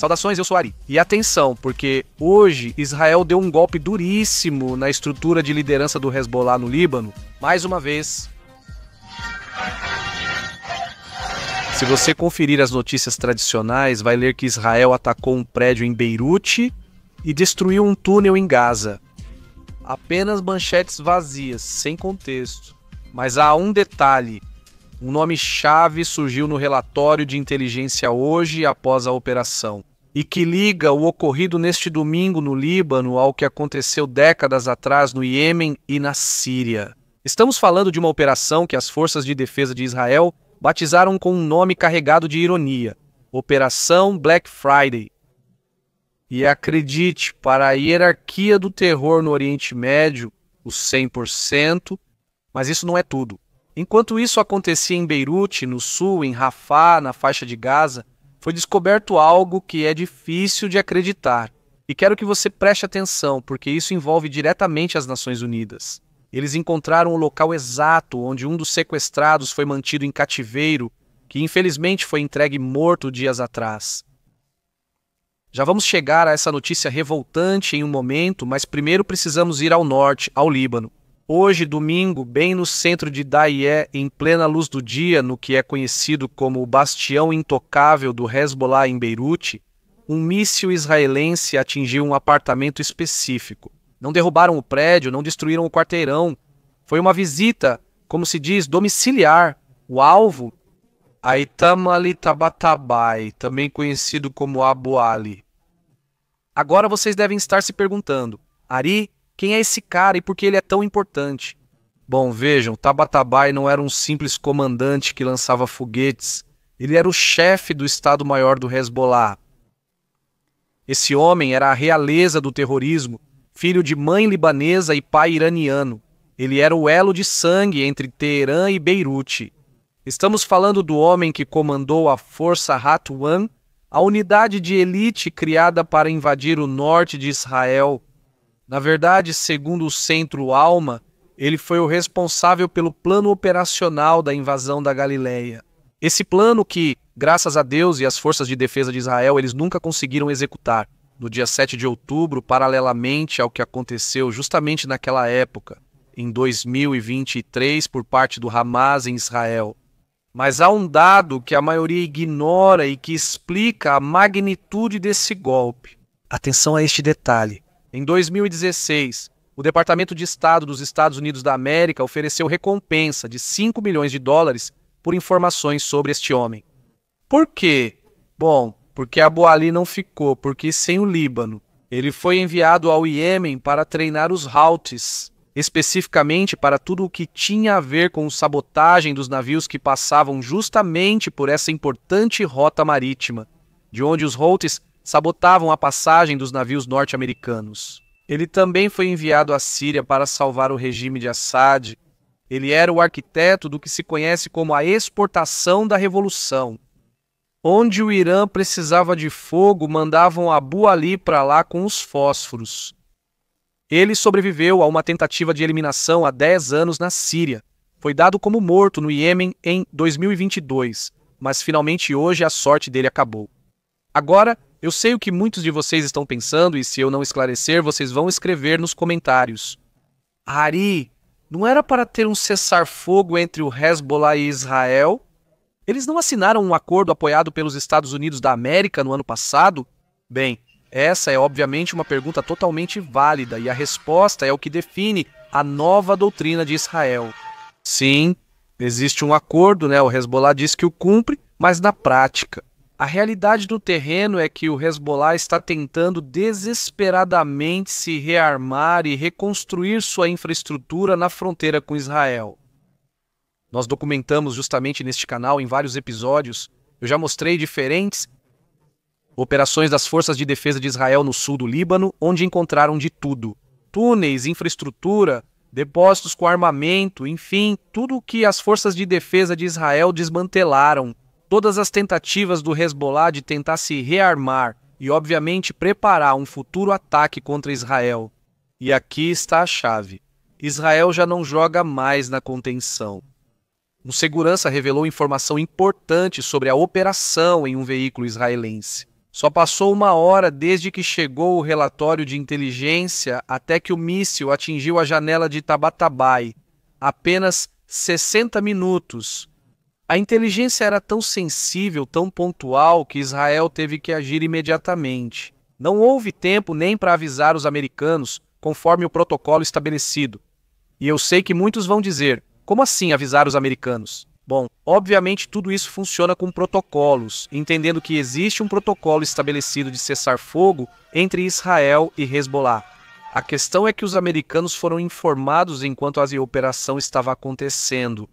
Saudações, eu sou Ari. E atenção, porque hoje Israel deu um golpe duríssimo na estrutura de liderança do Hezbollah no Líbano. Mais uma vez. Se você conferir as notícias tradicionais, vai ler que Israel atacou um prédio em Beirute e destruiu um túnel em Gaza. Apenas manchetes vazias, sem contexto. Mas há um detalhe. Um nome-chave surgiu no relatório de inteligência hoje após a operação, e que liga o ocorrido neste domingo no Líbano ao que aconteceu décadas atrás no Iêmen e na Síria. Estamos falando de uma operação que as forças de defesa de Israel batizaram com um nome carregado de ironia: Operação Black Friday. E acredite, para a hierarquia do terror no Oriente Médio, os 100%, mas isso não é tudo. Enquanto isso acontecia em Beirute, no sul, em Rafah, na faixa de Gaza, foi descoberto algo que é difícil de acreditar. E quero que você preste atenção, porque isso envolve diretamente as Nações Unidas. Eles encontraram o local exato onde um dos sequestrados foi mantido em cativeiro, que infelizmente foi entregue morto dias atrás. Já vamos chegar a essa notícia revoltante em um momento, mas primeiro precisamos ir ao norte, ao Líbano. Hoje, domingo, bem no centro de Daié, em plena luz do dia, no que é conhecido como o bastião intocável do Hezbollah em Beirute, um míssil israelense atingiu um apartamento específico. Não derrubaram o prédio, não destruíram o quarteirão. Foi uma visita, como se diz, domiciliar. O alvo, Aitam Ali Tabatabai, também conhecido como Abu Ali. Agora vocês devem estar se perguntando: Ari, quem é esse cara e por que ele é tão importante? Bom, vejam, Tabatabai não era um simples comandante que lançava foguetes. Ele era o chefe do Estado-Maior do Hezbollah. Esse homem era a realeza do terrorismo, filho de mãe libanesa e pai iraniano. Ele era o elo de sangue entre Teherã e Beirute. Estamos falando do homem que comandou a Força Hatwan, a unidade de elite criada para invadir o norte de Israel. Na verdade, segundo o Centro Alma, ele foi o responsável pelo plano operacional da invasão da Galileia. Esse plano que, graças a Deus e às forças de defesa de Israel, eles nunca conseguiram executar. No dia 7 de outubro, paralelamente ao que aconteceu justamente naquela época, em 2023, por parte do Hamas em Israel. Mas há um dado que a maioria ignora e que explica a magnitude desse golpe. Atenção a este detalhe. Em 2016, o Departamento de Estado dos Estados Unidos da América ofereceu recompensa de $5 milhões por informações sobre este homem. Por quê? Bom, porque Abu Ali não ficou, porque sem o Líbano. Ele foi enviado ao Iêmen para treinar os Houthis, especificamente para tudo o que tinha a ver com sabotagem dos navios que passavam justamente por essa importante rota marítima, de onde os Houthis sabotavam a passagem dos navios norte-americanos. Ele também foi enviado à Síria para salvar o regime de Assad. Ele era o arquiteto do que se conhece como a exportação da revolução. Onde o Irã precisava de fogo, mandavam Abu Ali para lá com os fósforos. Ele sobreviveu a uma tentativa de eliminação há 10 anos na Síria. Foi dado como morto no Iêmen em 2022, mas finalmente hoje a sorte dele acabou. Agora, eu sei o que muitos de vocês estão pensando e se eu não esclarecer, vocês vão escrever nos comentários. Ari, não era para ter um cessar-fogo entre o Hezbollah e Israel? Eles não assinaram um acordo apoiado pelos Estados Unidos da América no ano passado? Bem, essa é obviamente uma pergunta totalmente válida e a resposta é o que define a nova doutrina de Israel. Sim, existe um acordo, O Hezbollah diz que o cumpre, mas na prática. A realidade do terreno é que o Hezbollah está tentando desesperadamente se rearmar e reconstruir sua infraestrutura na fronteira com Israel. Nós documentamos justamente neste canal em vários episódios. Eu já mostrei diferentes operações das forças de defesa de Israel no sul do Líbano, onde encontraram de tudo. Túneis, infraestrutura, depósitos com armamento, enfim, tudo o que as forças de defesa de Israel desmantelaram. Todas as tentativas do Hezbollah de tentar se rearmar e, obviamente, preparar um futuro ataque contra Israel. E aqui está a chave. Israel já não joga mais na contenção. Um segurança revelou informação importante sobre a operação em um veículo israelense. Só passou 1 hora desde que chegou o relatório de inteligência até que o míssil atingiu a janela de Tabatabai. Apenas 60 minutos. A inteligência era tão sensível, tão pontual, que Israel teve que agir imediatamente. Não houve tempo nem para avisar os americanos, conforme o protocolo estabelecido. E eu sei que muitos vão dizer, como assim avisar os americanos? Bom, obviamente tudo isso funciona com protocolos, entendendo que existe um protocolo estabelecido de cessar-fogo entre Israel e Hezbollah. A questão é que os americanos foram informados enquanto a operação estava acontecendo,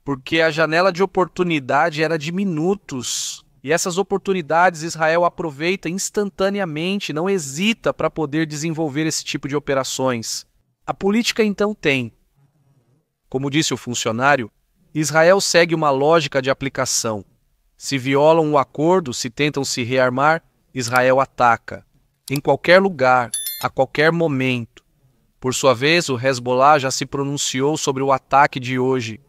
porque a janela de oportunidade era de minutos. E essas oportunidades Israel aproveita instantaneamente, não hesita para poder desenvolver esse tipo de operações. A política então tem. Como disse o funcionário, Israel segue uma lógica de aplicação. Se violam o acordo, se tentam se rearmar, Israel ataca. Em qualquer lugar, a qualquer momento. Por sua vez, o Hezbollah já se pronunciou sobre o ataque de hoje.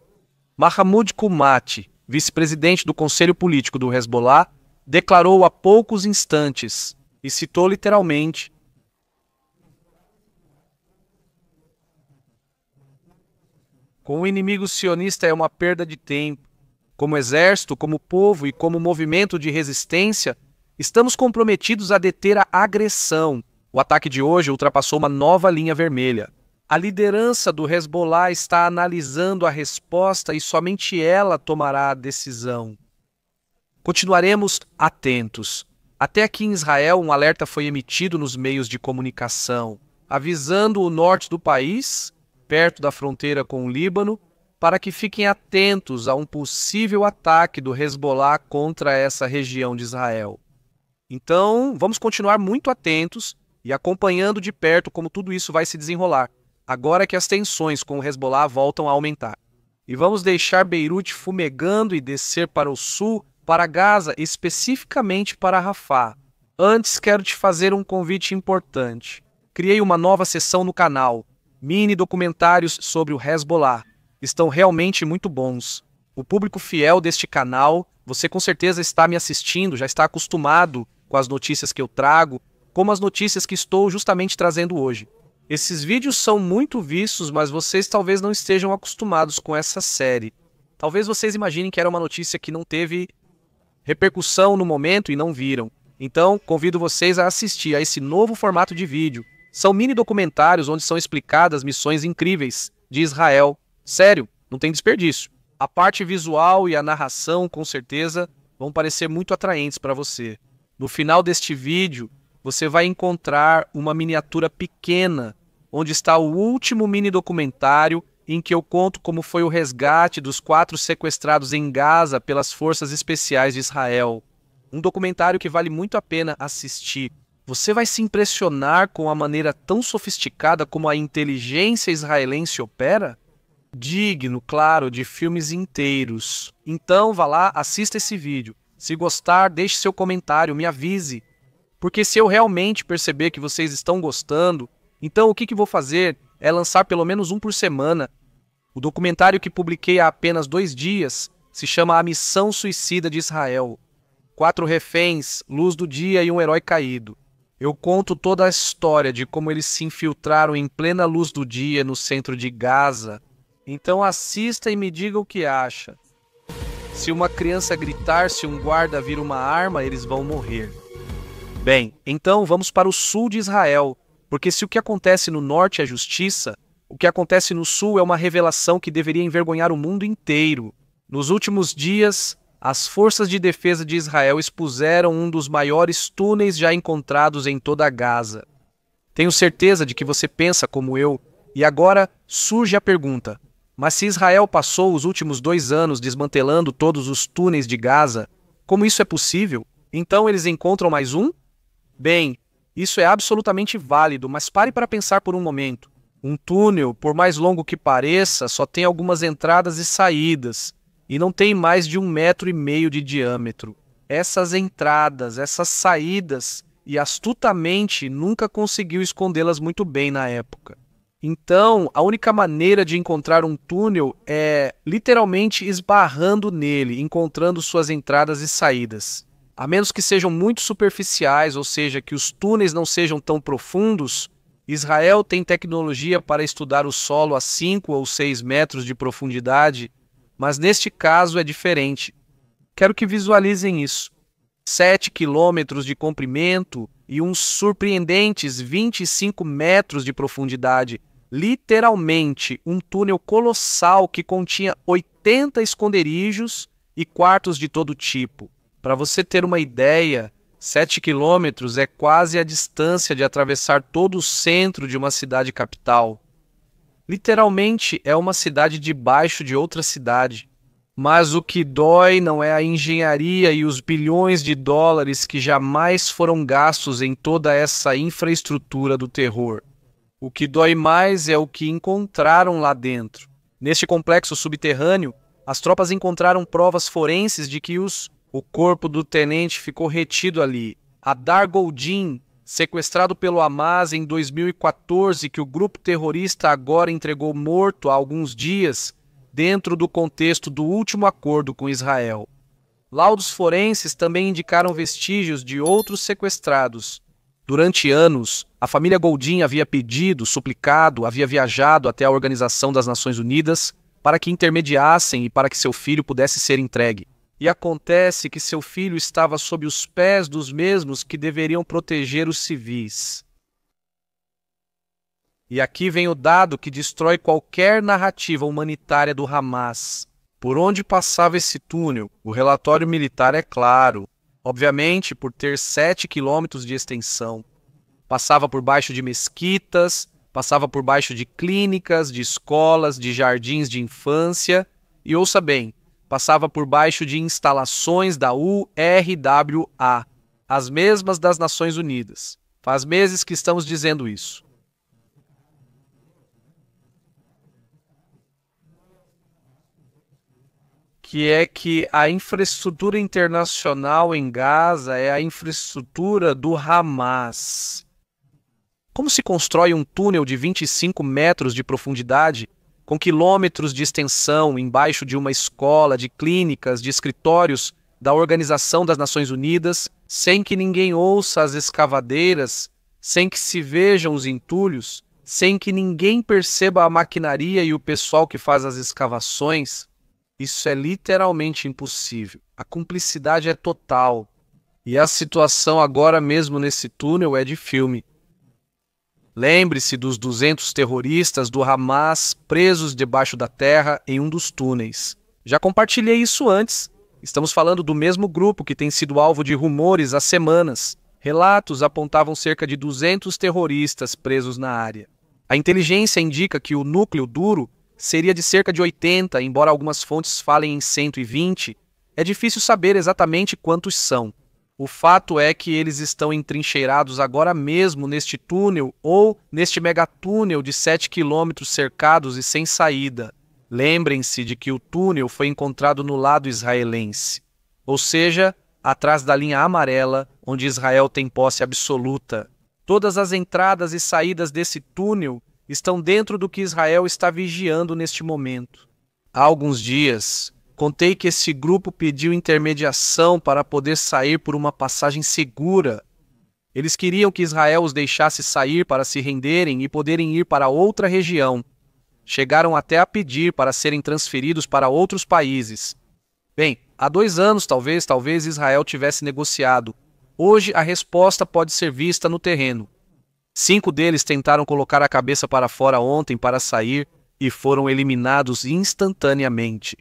Mahmoud Koumati, vice-presidente do Conselho Político do Hezbollah, declarou há poucos instantes, e citou literalmente: com o inimigo sionista é uma perda de tempo. Como exército, como povo e como movimento de resistência, estamos comprometidos a deter a agressão. O ataque de hoje ultrapassou uma nova linha vermelha. A liderança do Hezbollah está analisando a resposta e somente ela tomará a decisão. Continuaremos atentos. Até aqui em Israel, um alerta foi emitido nos meios de comunicação, avisando o norte do país, perto da fronteira com o Líbano, para que fiquem atentos a um possível ataque do Hezbollah contra essa região de Israel. Então, vamos continuar muito atentos e acompanhando de perto como tudo isso vai se desenrolar, agora que as tensões com o Hezbollah voltam a aumentar. E vamos deixar Beirute fumegando e descer para o sul, para Gaza, especificamente para Rafah. Antes, quero te fazer um convite importante. Criei uma nova seção no canal, mini documentários sobre o Hezbollah. Estão realmente muito bons. O público fiel deste canal, você com certeza está me assistindo, já está acostumado com as notícias que eu trago, como as notícias que estou justamente trazendo hoje. Esses vídeos são muito vistos, mas vocês talvez não estejam acostumados com essa série. Talvez vocês imaginem que era uma notícia que não teve repercussão no momento e não viram. Então, convido vocês a assistir a esse novo formato de vídeo. São mini documentários onde são explicadas missões incríveis de Israel. Sério, não tem desperdício. A parte visual e a narração, com certeza, vão parecer muito atraentes para você. No final deste vídeo, você vai encontrar uma miniatura pequena, onde está o último mini documentário em que eu conto como foi o resgate dos 4 sequestrados em Gaza pelas forças especiais de Israel. Um documentário que vale muito a pena assistir. Você vai se impressionar com a maneira tão sofisticada como a inteligência israelense opera? Digno, claro, de filmes inteiros. Então vá lá, assista esse vídeo. Se gostar, deixe seu comentário, me avise. Porque se eu realmente perceber que vocês estão gostando, então o que vou fazer é lançar pelo menos um por semana. O documentário que publiquei há apenas 2 dias se chama A Missão Suicida de Israel. 4 reféns, luz do dia e um herói caído. Eu conto toda a história de como eles se infiltraram em plena luz do dia no centro de Gaza. Então assista e me diga o que acha. Se uma criança gritar, se um guarda vir uma arma, eles vão morrer. Bem, então vamos para o sul de Israel, porque se o que acontece no norte é justiça, o que acontece no sul é uma revelação que deveria envergonhar o mundo inteiro. Nos últimos dias, as forças de defesa de Israel expuseram um dos maiores túneis já encontrados em toda Gaza. Tenho certeza de que você pensa como eu, e agora surge a pergunta: mas se Israel passou os últimos 2 anos desmantelando todos os túneis de Gaza, como isso é possível? Então eles encontram mais um? Bem, isso é absolutamente válido, mas pare para pensar por um momento. Um túnel, por mais longo que pareça, só tem algumas entradas e saídas, e não tem mais de 1,5 metro de diâmetro. Essas entradas, essas saídas, e astutamente nunca conseguiu escondê-las muito bem na época. Então, a única maneira de encontrar um túnel é literalmente esbarrando nele, encontrando suas entradas e saídas. A menos que sejam muito superficiais, ou seja, que os túneis não sejam tão profundos, Israel tem tecnologia para estudar o solo a 5 ou 6 metros de profundidade, mas neste caso é diferente. Quero que visualizem isso. 7 quilômetros de comprimento e uns surpreendentes 25 metros de profundidade. Literalmente, um túnel colossal que continha 80 esconderijos e quartos de todo tipo. Para você ter uma ideia, 7 quilômetros é quase a distância de atravessar todo o centro de uma cidade capital. Literalmente, é uma cidade debaixo de outra cidade. Mas o que dói não é a engenharia e os bilhões de dólares que jamais foram gastos em toda essa infraestrutura do terror. O que dói mais é o que encontraram lá dentro. Neste complexo subterrâneo, as tropas encontraram provas forenses de que o corpo do tenente ficou retido ali. Hadar Goldin, sequestrado pelo Hamas em 2014, que o grupo terrorista agora entregou morto há alguns dias, dentro do contexto do último acordo com Israel. Laudos forenses também indicaram vestígios de outros sequestrados. Durante anos, a família Goldin havia pedido, suplicado, havia viajado até a Organização das Nações Unidas para que intermediassem e para que seu filho pudesse ser entregue. E acontece que seu filho estava sob os pés dos mesmos que deveriam proteger os civis. E aqui vem o dado que destrói qualquer narrativa humanitária do Hamas. Por onde passava esse túnel? O relatório militar é claro. Obviamente, por ter 7 quilômetros de extensão. Passava por baixo de mesquitas, passava por baixo de clínicas, de escolas, de jardins de infância. E ouça bem, passava por baixo de instalações da URWA, as mesmas das Nações Unidas. Faz meses que estamos dizendo isso. Que é que a infraestrutura internacional em Gaza é a infraestrutura do Hamas. Como se constrói um túnel de 25 metros de profundidade, com quilômetros de extensão, embaixo de uma escola, de clínicas, de escritórios da Organização das Nações Unidas, sem que ninguém ouça as escavadeiras, sem que se vejam os entulhos, sem que ninguém perceba a maquinaria e o pessoal que faz as escavações? Isso é literalmente impossível. A cumplicidade é total. E a situação agora mesmo nesse túnel é de filme. Lembre-se dos 200 terroristas do Hamas presos debaixo da terra em um dos túneis. Já compartilhei isso antes. Estamos falando do mesmo grupo que tem sido alvo de rumores há semanas. Relatos apontavam cerca de 200 terroristas presos na área. A inteligência indica que o núcleo duro seria de cerca de 80, embora algumas fontes falem em 120. É difícil saber exatamente quantos são. O fato é que eles estão entrincheirados agora mesmo neste túnel ou neste megatúnel de 7 quilômetros cercados e sem saída. Lembrem-se de que o túnel foi encontrado no lado israelense, ou seja, atrás da linha amarela, onde Israel tem posse absoluta. Todas as entradas e saídas desse túnel estão dentro do que Israel está vigiando neste momento. Há alguns dias, contei que esse grupo pediu intermediação para poder sair por uma passagem segura. Eles queriam que Israel os deixasse sair para se renderem e poderem ir para outra região. Chegaram até a pedir para serem transferidos para outros países. Bem, há 2 anos talvez Israel tivesse negociado. Hoje a resposta pode ser vista no terreno. 5 deles tentaram colocar a cabeça para fora ontem para sair e foram eliminados instantaneamente.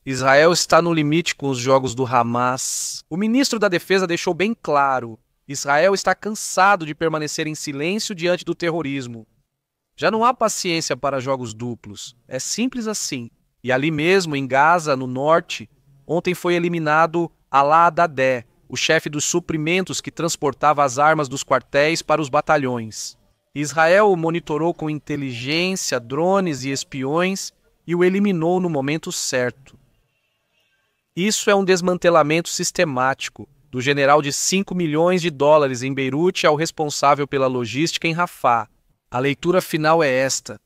Israel está no limite com os jogos do Hamas. O ministro da Defesa deixou bem claro: Israel está cansado de permanecer em silêncio diante do terrorismo. Já não há paciência para jogos duplos. É simples assim. E ali mesmo, em Gaza, no norte, ontem foi eliminado Alaa Dadeh, o chefe dos suprimentos que transportava as armas dos quartéis para os batalhões. Israel o monitorou com inteligência, drones e espiões e o eliminou no momento certo. Isso é um desmantelamento sistemático, do general de 5 milhões de dólares em Beirute ao responsável pela logística em Rafah. A leitura final é esta: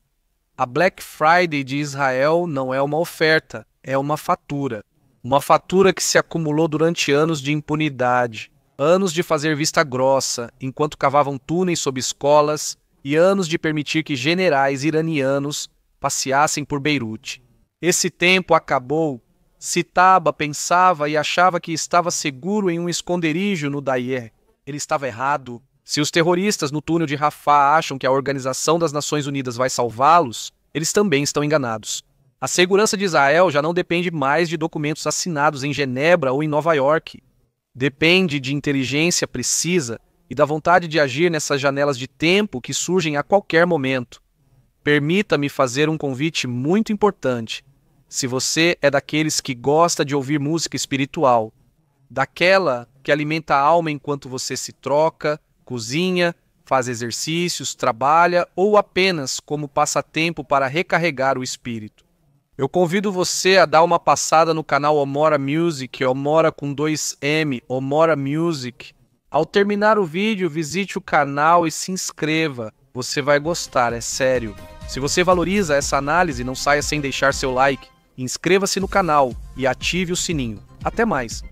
a Black Friday de Israel não é uma oferta, é uma fatura. Uma fatura que se acumulou durante anos de impunidade, anos de fazer vista grossa enquanto cavavam túneis sob escolas e anos de permitir que generais iranianos passeassem por Beirute. Esse tempo acabou. Sitaba pensava e achava que estava seguro em um esconderijo no Daer. Ele estava errado. Se os terroristas no túnel de Rafah acham que a Organização das Nações Unidas vai salvá-los, eles também estão enganados. A segurança de Israel já não depende mais de documentos assinados em Genebra ou em Nova York. Depende de inteligência precisa e da vontade de agir nessas janelas de tempo que surgem a qualquer momento. Permita-me fazer um convite muito importante. Se você é daqueles que gosta de ouvir música espiritual, daquela que alimenta a alma enquanto você se troca, cozinha, faz exercícios, trabalha ou apenas como passatempo para recarregar o espírito, eu convido você a dar uma passada no canal Omora Music, Omora com 2M, Omora Music. Ao terminar o vídeo, visite o canal e se inscreva. Você vai gostar, é sério. Se você valoriza essa análise, não saia sem deixar seu like. Inscreva-se no canal e ative o sininho. Até mais!